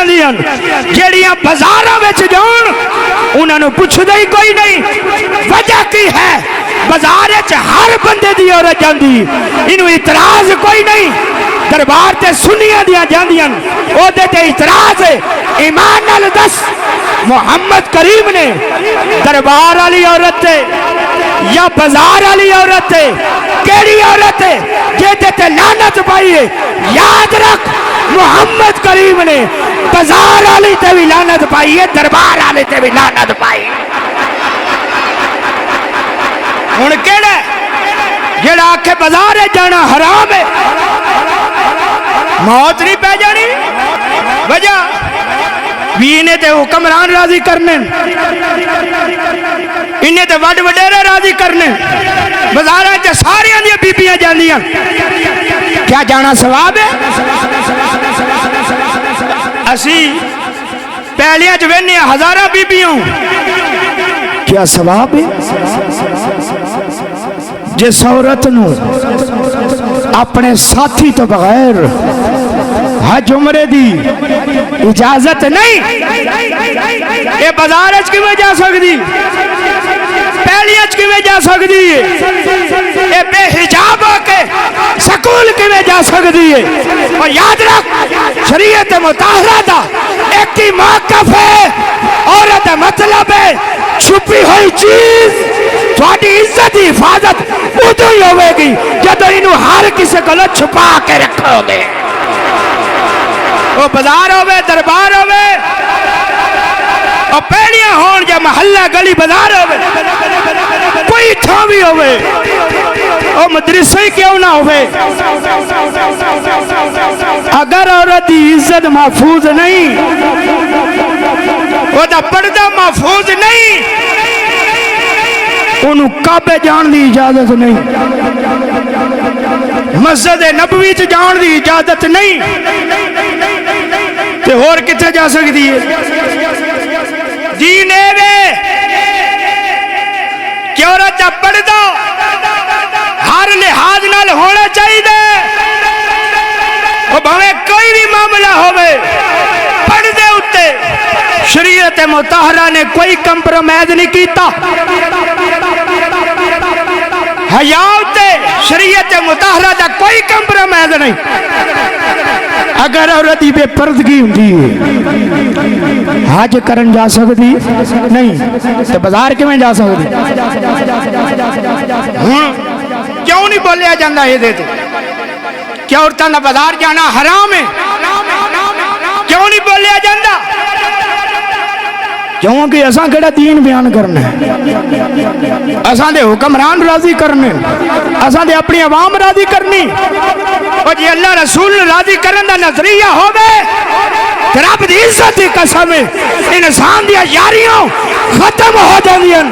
جاندیاں جیڑیاں بازاراں وچ جان انہاں نوں پوچھدا ہی کوئی نہیں وجہ کی ہے بازار وچ ہر بندے دی عورت جاندی اینوں اعتراض کوئی نہیں دربار تے سنیاں دیاں جاندیاں او دے تے اعتراض ہے ایمان نال دس محمد کریم نے دربار والی عورت تے یا بازار والی عورت تے کیڑی عورت ہے جے تے لعنت پائی ہے یاد رکھ محمد کریم نے بازار والی تے بھی لعنت پائی ہے دربار والے تے بھی لعنت پائی ہن کیڑا جڑا آکھے بازار جانا حرام ہے موت نہیں پہ جانی وجہ بھی انہیں تے حکمران راضی کرنے انہیں تے وڈ وڈیرے راضی کرنے بازاراں تے ساریاں دی بیبیاں جاندیاں کیا جانا ثواب ہے اسی پہلیاں چ وینے ہزاراں بیبیاں کیا ثواب ہے جس عورت نو اپنے ساتھی تو بغیر حج عمرے دی اجازت نہیں یہ بازار اچ کیویں جا سکدی پہلی اچ کیویں جا سکدی ہے یہ بے حجاب ہو کے سکول کیویں جا سکدی ہے اور یاد رکھ شریعت مطہرہ دا ایک ہی موقف ہے عورت مطلب ہے چھپی ہوئی چیز تھوڑی عزت کی حفاظت ادو ہی ہوئے گی جدو انہوں ہر کسی کو چھپا کے رکھو گے وہ بازار ہوئے دربار ہوئے اور پیڑیاں ہون یا محلہ گلی بازار ہوئے کوئی تھا بھی ہوئے اور مدرسے کیوں نہ ہوئے اگر عورت کی عزت محفوظ نہیں وہ دا پردہ محفوظ نہیں انہوں کعبے جان دی اجازت نہیں مسجد نبوی چ جان دی اجازت نہیں تے اور کتھے جا سکتی ہے دین اے کہ عورت دا پردہ ہر لحاظ نال ہونا چاہیے وہ بھاوے کوئی بھی معاملہ ہوئے پردے اتے شریعت مطہرہ نے کوئی کمپرومائز نہیں کیتا حیات شریعت مطہرہ دا کوئی کمپرومائز نہیں اگر عورت بے پردگی ہوندی ہے حج کرن جا سکتی نہیں تو بازار کیویں جا سکتی کیوں نہیں بولیا جاندہ یہ دیتے کیا عورتاں دا بازار جانا حرام ہے کیوں نہیں بولیا جاندہ کیونکہ اساں کیڑا دین بیان کرنا ہے اساں دے حکمران راضی کرنے اساں دے اپنی عوام راضی کرنی اور جی اللہ رسول راضی کرن دا نظریہ ہوگے رب دی عزت دی قسم ہے انسان دیا یاریوں ختم ہو جاندیاں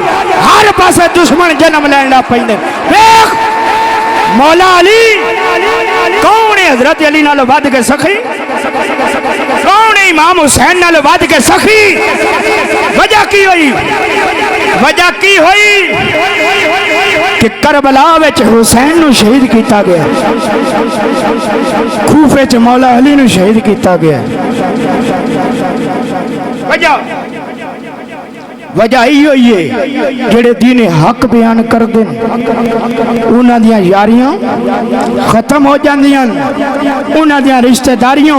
ہر پاسے دشمن جنم لینا پہنے دیکھ مولا علی کون ہے حضرت علی نالو ود کے سخی کون ہے امام حسین نالو ود کے سخی وجہ کی ہوئی وجہ کی ہوئی کہ کربلا وچ حسین نو شہید کیتا گیا کوفے چ مولا علی نو شہید کیتا گیا وجہ ہی ہوئی ہے جڑے دین حق بیان کر دیں انہاں دیاں یاریاں ختم ہو جاندیاں انہاں دیاں رشتہ داریاں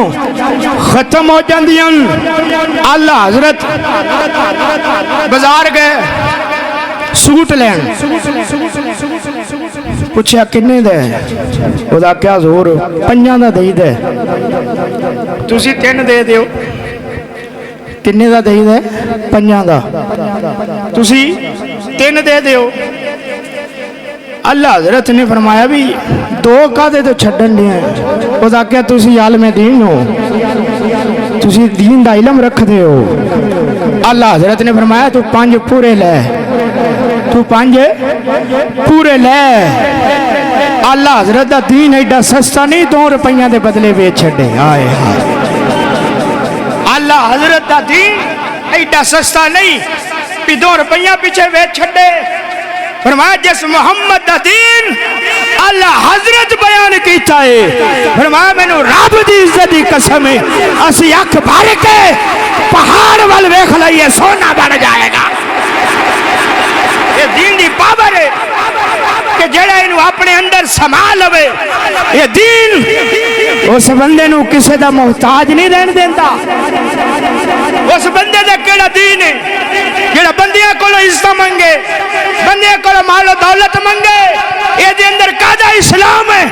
ختم ہو جاندیاں اللہ حضرت بازار گئے سوٹ لین پوچھا کنے دے وہ دا کیا زور 5 دا دئی دے تسی 3 دے دیو کنے دا دئی دے 5 دا تسی 3 دے دیو اللہ حضرت نے فرمایا بھی 2 کا دے تو چھڑن دیا وہ دا کیا تسی عالم دین ہو تسی دین دا علم رکھ دے ہو اللہ حضرت نے فرمایا تو 5 پورے لے تو 5 پورے لے اللہ حضرت دا دین ایڈا سستا نہیں 2 روپیہ دے بدلے بیچ چھڑے آئے اللہ حضرت دا دین ایڈا سستا نہیں بھی 2 روپیہ پیچھے بیچ چھڑے فرمایا جس محمد دا دین اللہ حضرت بیان کیتا ہے، فرمایا میں نو رب دی عزت دی قسم ہے اسی اکھ بھر کے پہاڑ وال ویکھ لئیے سونا بن جائے گا۔ یہ دین دی پاور ہے کہ جڑا انہوں اپنے اندر سما لوے۔ یہ دین اس بندے نو کسے دا محتاج نہیں رہن دیندہ۔ اس بندے دا کیڑا دین ہے جڑا بندیاں کو عزت منگے، بندیاں کو مال و دولت منگے۔ یہ دے اندر قاعدہ اسلام ہے،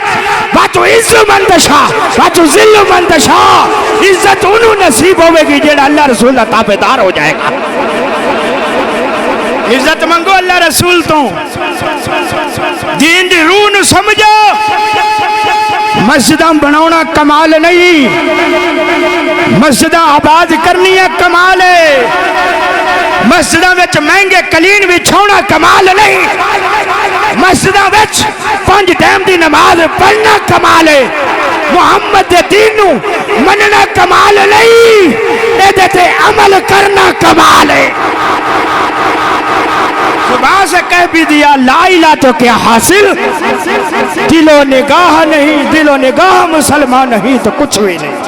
وَاتُو عِزُّ مَن تَشَاءُ وَاتُو ذِلُّ مَن تَشَاءُ۔ عزت انہوں نصیب ہوئے گی جڑا اللہ رسول دا تابعدار ہو جائے گا۔ عزت منگو اللہ رسول تو، دین دی روح نو سمجھو۔ مسجداں بناونا کمال نہیں، مسجداں آباد کرنی ہے کمال ہے۔ مسجداں وچ مہنگے کلین وچھونا کمال نہیں، مسجداں وچ 5 ٹائم دی نماز پڑھنا کمال ہے۔ محمد دے دین نو مننا کمال نہیں، اے تے عمل کرنا کمال ہے۔ صبح سے کہہ بھی دیا لا الہ تو کیا حاصل، دل و نگاہ نہیں، دل و نگاہ مسلمان نہیں تو کچھ بھی نہیں۔